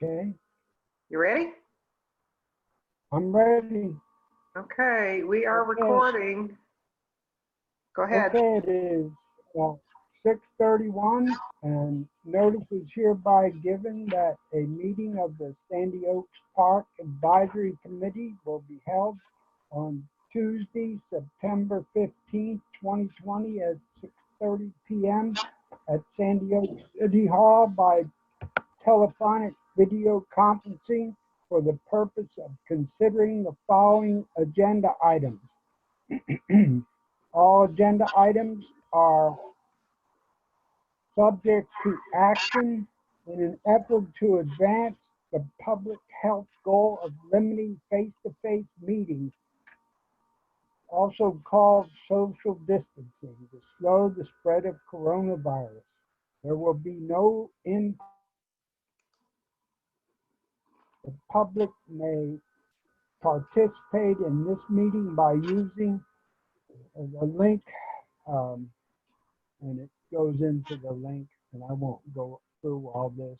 Okay, You ready? I'm ready. Okay, we are Okay. recording. Go ahead. Okay, it is 6:31, and notice is hereby given that a meeting of the Sandy Oaks Park Advisory Committee will be held on Tuesday, September 15th, 2020 at 6:30 p.m. at Sandy Oaks City Hall by telephonic video conferencing for the purpose of considering the following agenda items. All agenda items are subject to action in an effort to advance the public health goal of limiting face-to-face meetings, also called social distancing, to slow the spread of coronavirus. There will be no the public may participate in this meeting by using the link, and it goes into the link, and I won't go through all this.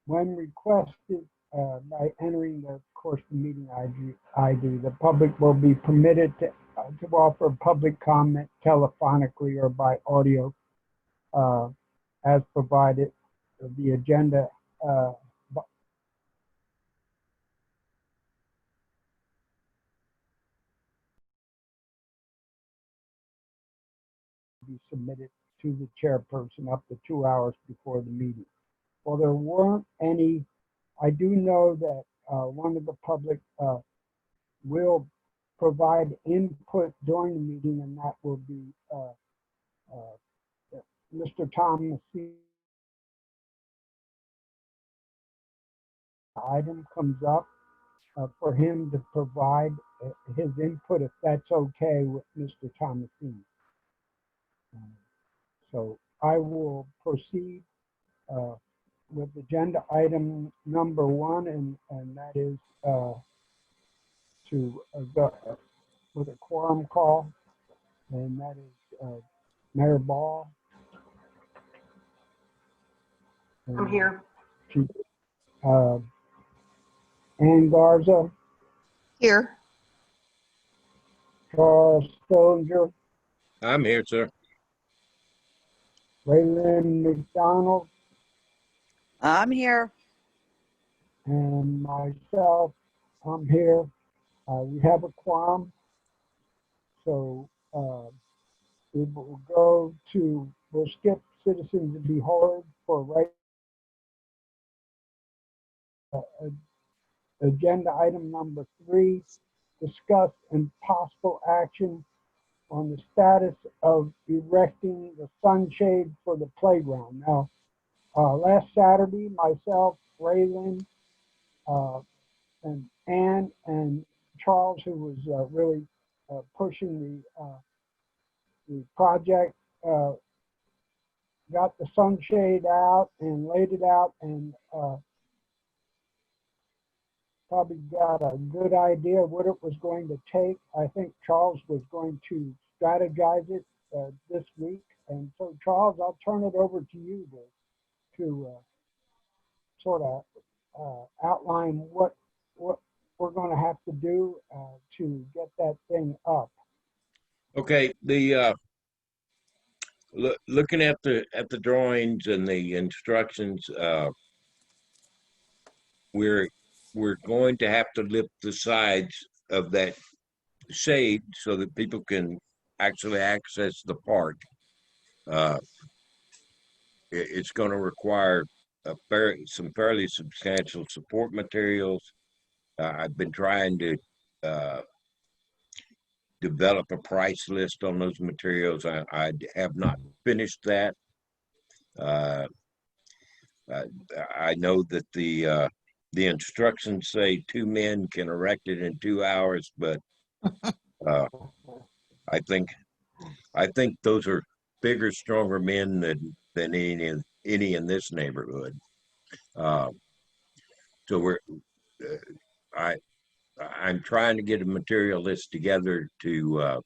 When requested by entering the course of meeting ID, the public will be permitted to offer public comment telephonically or by audio as provided. The agenda be submitted to the chairperson up to 2 hours before the meeting. Well, there weren't any. I do know that one of the public will provide input during the meeting, and that will be Mr. Thomas. Item comes up for him to provide his input, if that's okay with Mr. Thomasini. So I will proceed with agenda item number 1, and that is to go with a quorum call, and that is Mayor Ball. I'm here. Ann Garza, Here. Charles Stillinger, I'm here, sir. Raylan McDonald, I'm here. and myself. I'm here. We have a quorum, so we will we'll skip citizens to be heard for agenda item number 3, discuss and possible action on the status of erecting the sunshade for the playground. Now, last Saturday, myself, Raylan, and Ann and Charles, who was really pushing the project, got the sunshade out and laid it out, and probably got a good idea of what it was going to take. I think Charles was going to strategize it this week. And so, Charles, I'll turn it over to you to sort of outline what we're going to have to do to get that thing up. Okay, the looking at the drawings and the instructions, we're going to have to lift the sides of that shade so that people can actually access the park. It's going to require some fairly substantial support materials. I've been trying to develop a price list on those materials. I have not finished that. I know that the instructions say 2 men can erect it in 2 hours, but I think those are bigger, stronger men than any in this neighborhood. So I'm trying to get a material list together to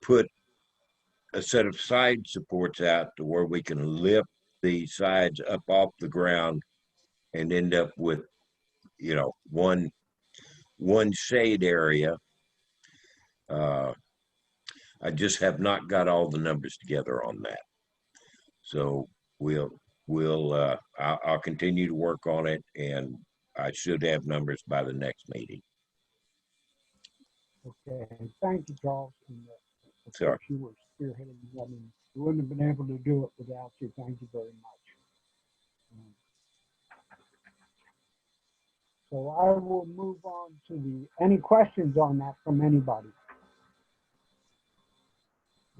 put a set of side supports out to where we can lift the sides up off the ground and end up with, one shade area. I just have not got all the numbers together on that. So I'll continue to work on it, and I should have numbers by the next meeting. Okay, thank you, Charles. And, of Sure. course, you were spearheading. I mean, we wouldn't have been able to do it without you. Thank you very much. So I will move on to any questions on that from anybody?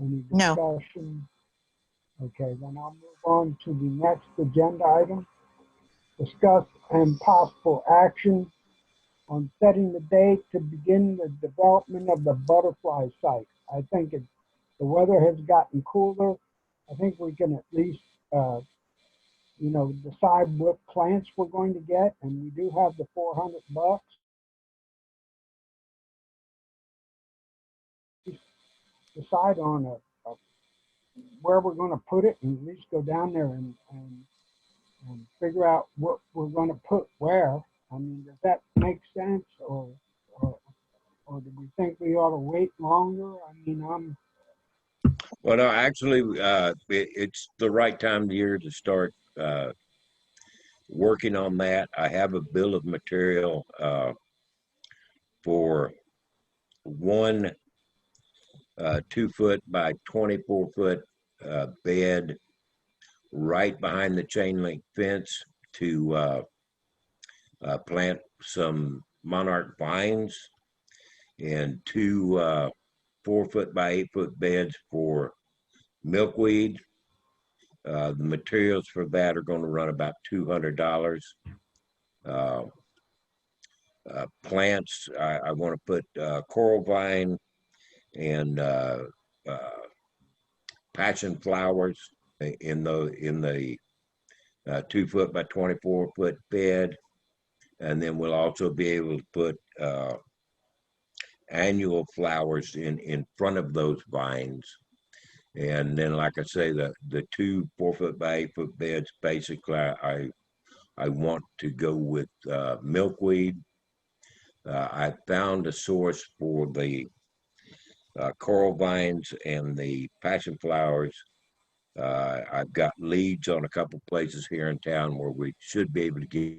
Any No. discussion? Okay, then I'll move on to the next agenda item. Discuss and possible action on setting the date to begin the development of the butterfly site. I think the weather has gotten cooler. I think we can at least, decide what plants we're going to get, and we do have the $400. Decide on where we're going to put it, and at least go down there and figure out what we're going to put where. I mean, does that make sense, or do we think we ought to wait longer? I mean, Well, no, actually, it's the right time of year to start working on that. I have a bill of material for one 2-foot by 24-foot bed right behind the chain link fence to plant some monarch vines, and two 4-foot by 8-foot beds for milkweed. The materials for that are going to run about $200. Plants, I want to put coral vine and passion flowers in the 2-foot by 24-foot bed, and then we'll also be able to put annual flowers in front of those vines. And then, like I say, the two 4-foot by 8-foot beds, basically, I want to go with milkweed. I found a source for the coral vines and the passion flowers. I've got leads on a couple places here in town where we should be able to get.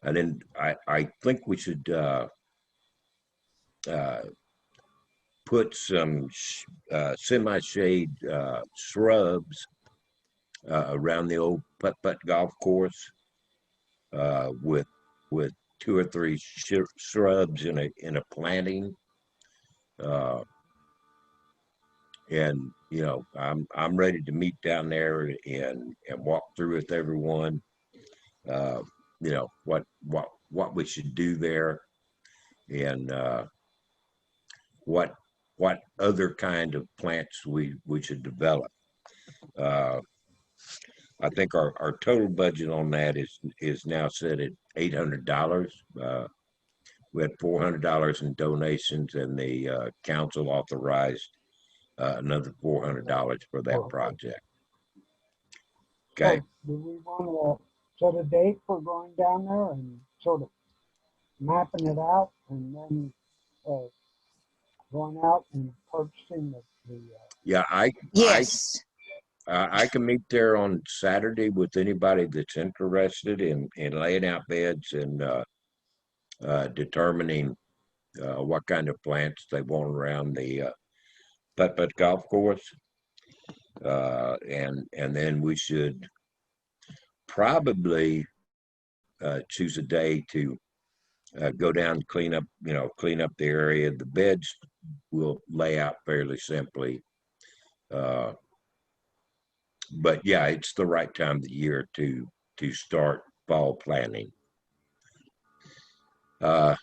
And then I think we should put some semi-shade shrubs around the old putt-putt golf course with 2 or 3 shrubs in a planting. And I'm ready to meet down there and walk through with everyone. What we should do there, and what other kind of plants we should develop. I think our total budget on that is now set at $800. We had $400 in donations, and the council authorized another $400 for that project. Okay. So do we want to set a date for going down there and sort of mapping it out, and then going out and purchasing the Yeah, Yes. I can meet there on Saturday with anybody that's interested in laying out beds and determining what kind of plants they want around the putt-putt golf course, and then we should probably choose a day to go down and clean up the area. The beds will lay out fairly simply. But yeah, it's the right time of the year to start fall planning. So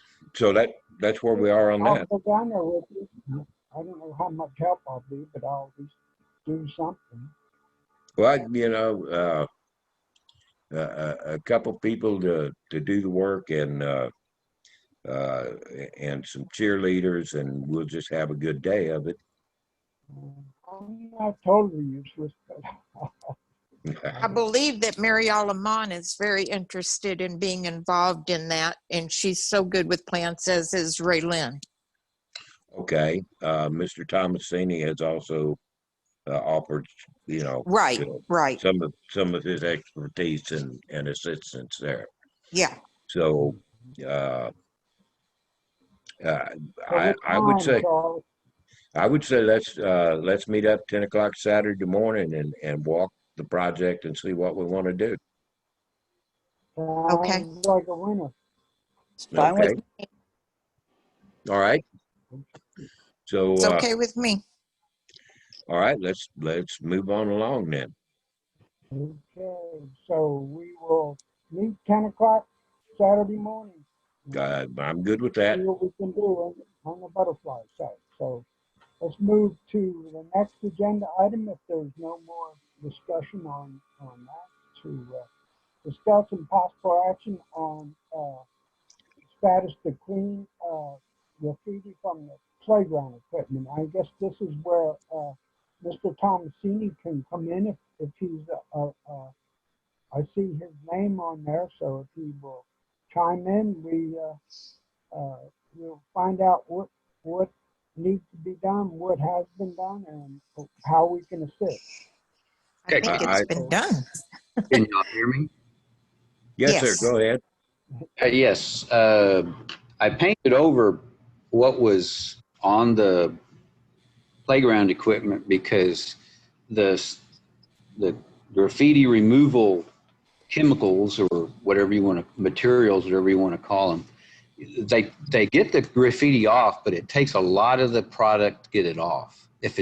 that's where we are on that. I'll go down there with you. I don't know how much help I'll be, but I'll at least do something. Well, a couple people to do the work, and uh, and some cheerleaders, and we'll just have a good day of it. I'm not totally useless, but Uh-huh. I believe that Mary Alamon is very interested in being involved in that, and she's so good with plants, as is Ray Lynn. Okay, Mr. Thomasini has also offered, Right, right. some of his expertise and assistance there. Yeah. So, uh, uh, so what I would time, say Charlie? let's meet up 10 o'clock Saturday morning and walk the project and see what we want to do. Okay. Sounds like a winner. It's fine with Okay. All right. So, It's okay with me. all right, let's move on along then. Okay, so we will meet 10 o'clock Saturday morning. I'm good with See that. what we can do on the butterfly site. So let's move to the next agenda item if there's no more discussion on that, to discuss and possible action on status to clean graffiti from the playground equipment. I guess this is where Mr. Tomasini can come in if he's I see his name on there, so if he will chime in, we'll find out what needs to be done, what has been done, and how we can assist. I Okay. think I- it's been done. Can y'all hear me? Yes, sir. Yes. Go ahead. Yes. I painted over what was on the playground equipment because the the graffiti removal chemicals or whatever you want to, materials, whatever you want to call them, they get the graffiti off, but it takes a lot of the product to get it off. If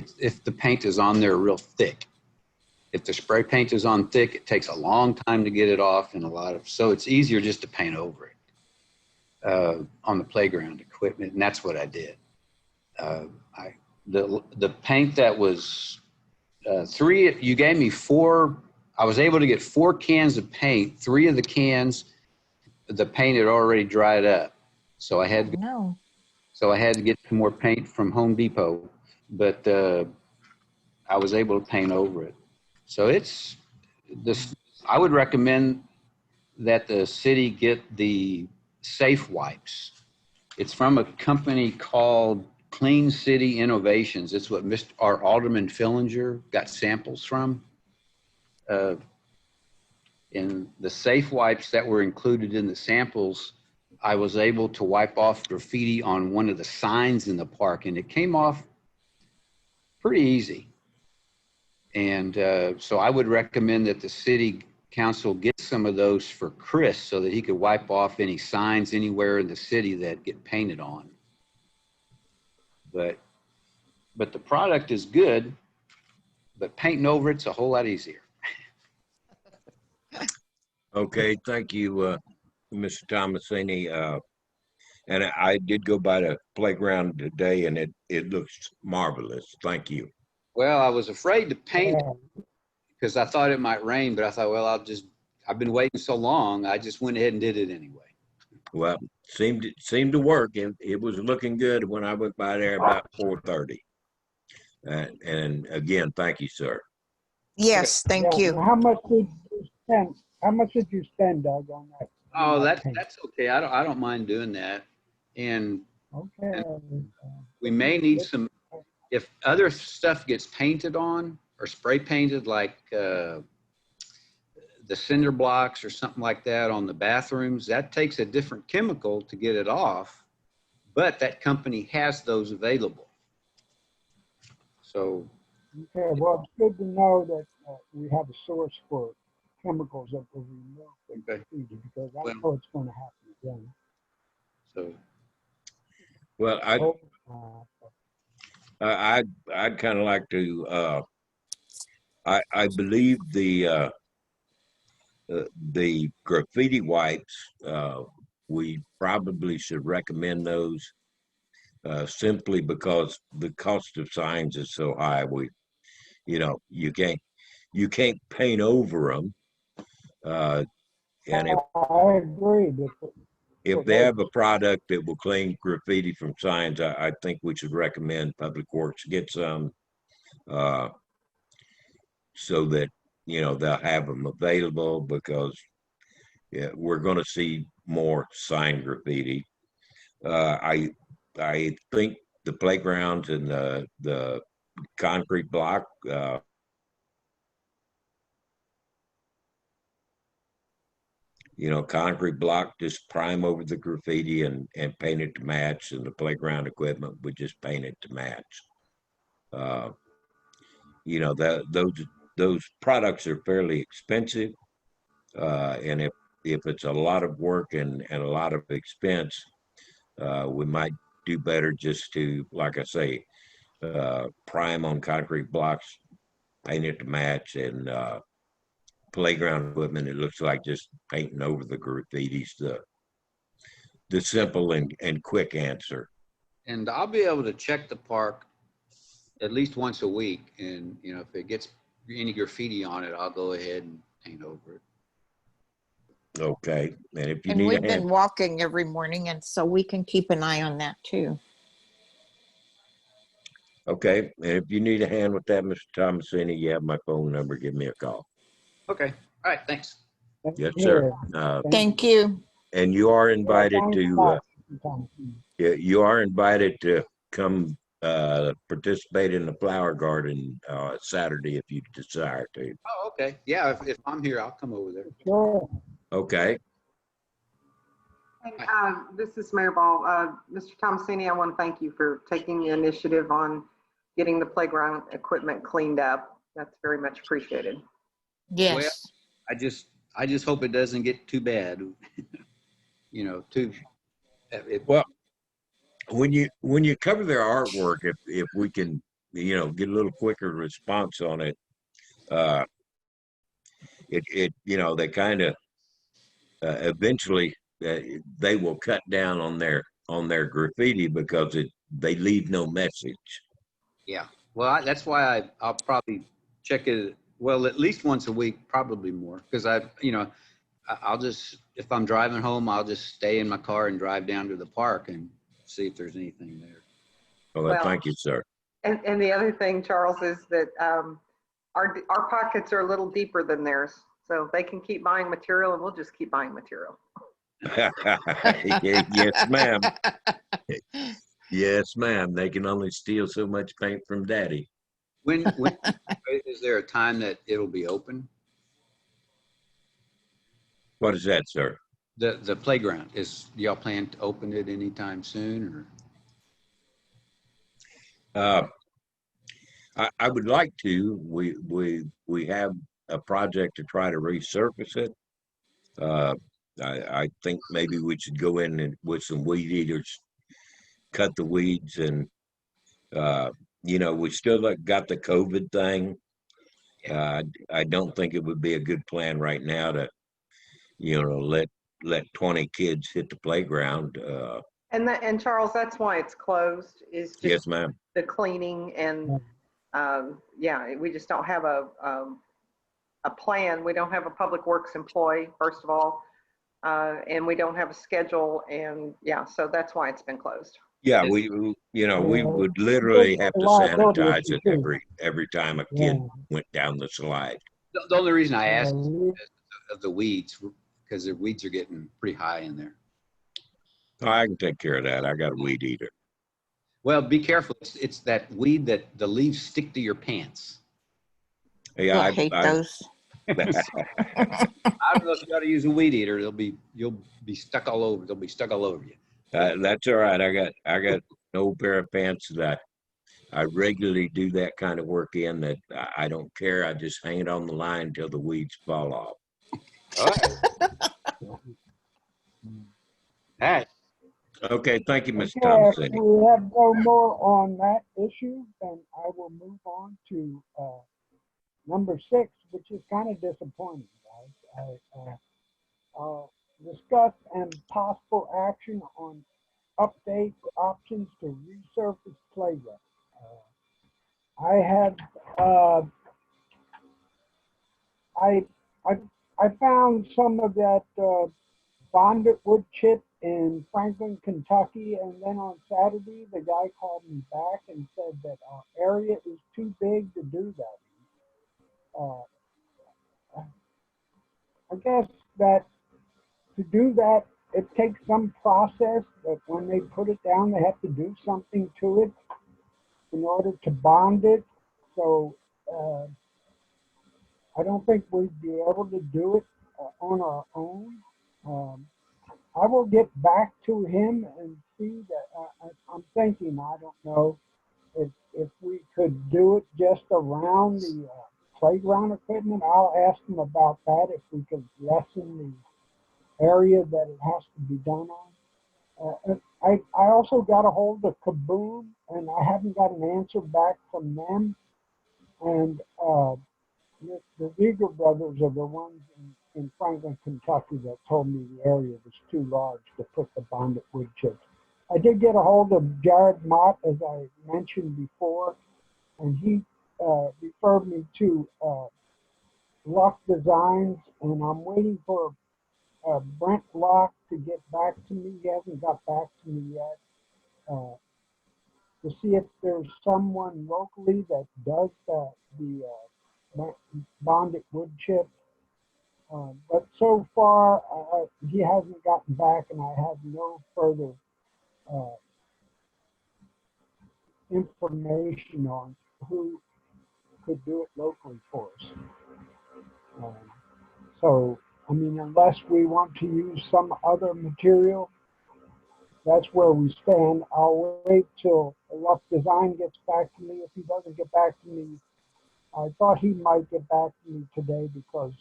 the paint is on there real thick. If the spray paint is on thick, it takes a long time to get it off, and so it's easier just to paint over it on the playground equipment, and that's what I did. The paint that was you gave me four. I was able to get 4 cans of paint. 3 of the cans, the paint had already dried up, so I had No. to get some more paint from Home Depot, but I was able to paint over it. So it's this. I would recommend that the city get the safe wipes. It's from a company called Clean City Innovations. It's what our Alderman Fillinger got samples from. In the safe wipes that were included in the samples, I was able to wipe off graffiti on one of the signs in the park, and it came off pretty easy. And so I would recommend that the city council get some of those for Chris so that he could wipe off any signs anywhere in the city that get painted on. But the product is good, but painting over it's a whole lot easier. Okay, thank you, Mr. Tomasini. And I did go by the playground today, and it looks marvelous. Thank you. Well, I was afraid to paint Yeah, because I thought it might rain, but I thought, well, I've been waiting so long, I just went ahead and did it anyway. Well, seemed to work. It was looking good when I went by there about 4:30. And again, thank you, sir. Yes, thank yeah. you. How much did you spend? How much did you spend, Doug, on that? Oh, paint? that's okay. I don't mind doing that. And Okay. we may need some, if other stuff gets painted on or spray painted, like the cinder blocks or something like that on the bathrooms, that takes a different chemical to get it off, but that company has those available. So, Okay, well, it's good to know that we have a source for chemicals that will remove the okay. graffiti, because I Well- know it's going to happen again. So Well, Uh, I'd kind of like to. I believe the graffiti wipes. We probably should recommend those simply because the cost of signs is so high. You can't paint over them, and I agree, but if they have a product that will clean graffiti from signs, I think we should recommend Public Works get some, so that, they'll have them available, because yeah, we're going to see more sign graffiti. I think the playgrounds and the concrete block, concrete block, just prime over the graffiti and paint it to match, and the playground equipment would just paint it to match. Those products are fairly expensive, and if it's a lot of work and a lot of expense, we might do better just to, like I say, prime on concrete blocks, paint it to match, and playground equipment, it looks like just painting over the graffitis, the simple and quick answer. And I'll be able to check the park at least once a week. And, if it gets any graffiti on it, I'll go ahead and paint over it. Okay. And if you And need we've a been hand, walking every morning, and so we can keep an eye on that too. okay. And if you need a hand with that, Mr. Thomasini, you have my phone number. Give me a call. Okay. All right. Thanks. Yes, sir. Thank you. And you are invited Thanks a to, lot, Mr. Thompson. you are invited to come participate in the flower garden Saturday if you desire to. Oh, okay. Yeah. If I'm here, I'll come over there. Sure. Okay. This is Mayor Ball. Mr. Thomasini, I want to thank you for taking the initiative on getting the playground equipment cleaned up. That's very much appreciated. Yes. I just hope it doesn't get too bad. Well, when you cover their artwork, if we can, get a little quicker response on it, they kind of eventually they will cut down on their graffiti, because they leave no message. Yeah. Well, that's why I'll probably check it. Well, at least once a week, probably more, because I'll just, if I'm driving home, I'll just stay in my car and drive down to the park and see if there's anything there. Well, thank you, sir. And the other thing, Charles, is that our pockets are a little deeper than theirs. So they can keep buying material and we'll just keep buying material. Yes, ma'am. Yes, ma'am. They can only steal so much paint from daddy. When is there a time that it'll be open? What is that, sir? The playground, y'all plan to open it anytime soon, or? I would like to. We have a project to try to resurface it. I think maybe we should go in and with some weed eaters, cut the weeds, and we still got the COVID thing. I don't think it would be a good plan right now to, let 20 kids hit the playground. And Charles, that's why it's closed, is just Yes, ma'am. the cleaning and we just don't have a plan. We don't have a public works employee, first of all, and we don't have a schedule, and so that's why it's been closed. Yeah, we would literally have to sanitize it every time a kid went down the slide. The only reason I asked is of the weeds, because the weeds are getting pretty high in there. I can take care of that. I got a weed eater. Well, be careful. It's that weed that the leaves stick to your pants. Yeah, I hate those. I don't know if you got to use a weed eater. You'll be stuck all over. They'll be stuck all over you. That's all right. I got an old pair of pants that I regularly do that kind of work in, that I don't care. I just hang it on the line until the weeds fall off. All right. Okay, thank you, Mr. Okay, Thompson. if we have no more on that issue, then I will move on to number 6, which is kind of disappointing, guys. Discuss and possible action on update options to resurface playground. I found some of that bonded wood chip in Franklin, Kentucky, and then on Saturday, the guy called me back and said that our area is too big to do that. I guess that to do that, it takes some process, that when they put it down, they have to do something to it in order to bond it. So I don't think we'd be able to do it on our own. I will get back to him and see that. I'm thinking, I don't know if we could do it just around the playground equipment. I'll ask him about that, if we could lessen the area that it has to be done on. I also got a hold of Kaboom, and I haven't got an answer back from them. And the Vega brothers are the ones in Franklin, Kentucky that told me the area was too large to put the bonded wood chips. I did get a hold of Jared Mott, as I mentioned before, and he referred me to Luck Designs, and I'm waiting for Brent Locke to get back to me. He hasn't got back to me yet, to see if there's someone locally that does the bonded wood chip. But so far, he hasn't gotten back, and I have no further information on who could do it locally for us. So, I mean, unless we want to use some other material, that's where we stand. I'll wait till Rough Design gets back to me. If he doesn't get back to me, I thought he might get back to me today because,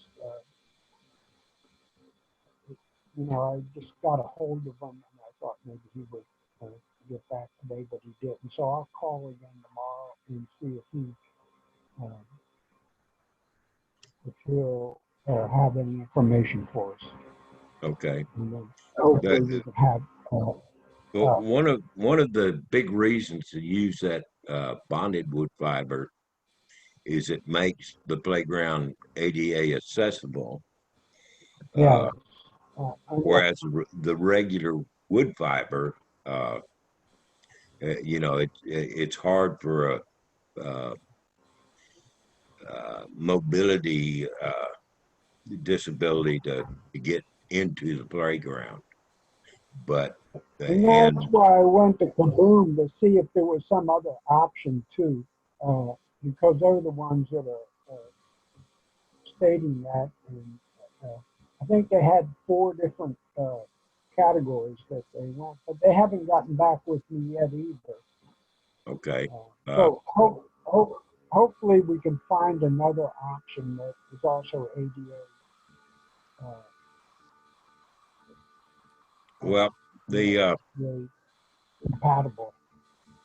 I just got a hold of him, and I thought maybe he would get back today, but he didn't. So I'll call again tomorrow and see if he'll have any information for us. Okay. And then hopefully we can have. Well, one of the big reasons to use that bonded wood fiber is it makes the playground ADA accessible. Yeah. Whereas the regular wood fiber, it's hard for a mobility disability to get into the playground. But And that's why I went to Kaboom to see if there was some other option too, because they're the ones that are stating that. And I think they had 4 different categories that they went, but they haven't gotten back with me yet either. Okay. So hopefully we can find another option that is also ADA. Well, the really compatible.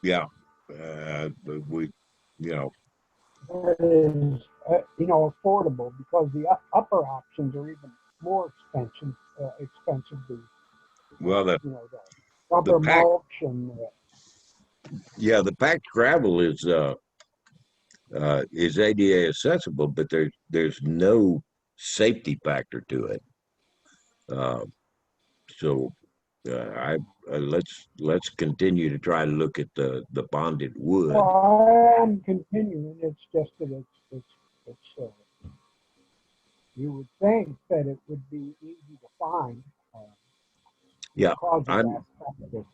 yeah, but we, That is, affordable, because the upper options are even more expensive. well, The rubber pack, mulch and the packed gravel is ADA accessible, but there's no safety factor to it. So let's continue to try to look at the bonded wood. well, I am continuing. It's just that it's you would think that it would be easy to find. Yeah, Because of that factor.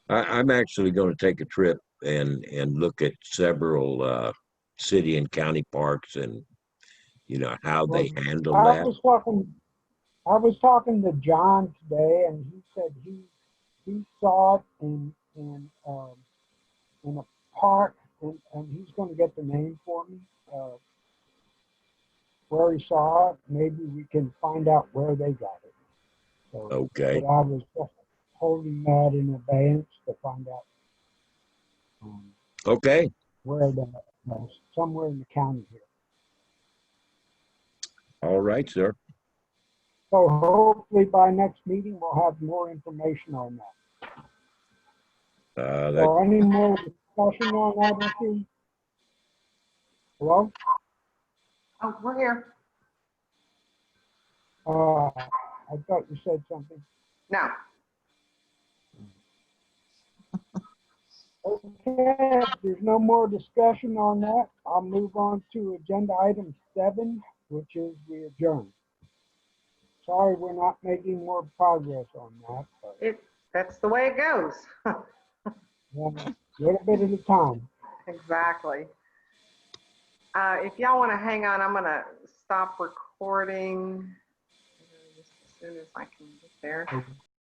I'm actually going to take a trip and look at several city and county parks and how they handle I that. I was talking to John today, and he said he saw it in a park, and he's going to get the name for me where he saw it. Maybe we can find out where they got it. So, Okay. but I was just holding that in abeyance to find out. Okay. Where somewhere in the county here. All right, sir. So hopefully by next meeting we'll have more information on that. So any more discussion on that issue? Hello? Oh, we're here. I thought you said something. No, Okay, if there's no more discussion on that, I'll move on to agenda item 7, which is we adjourn. Sorry, we're not making more progress on that, but That's the way it goes. a little bit at a time. Exactly. If y'all want to hang on, I'm going to stop recording just as soon as I can get there.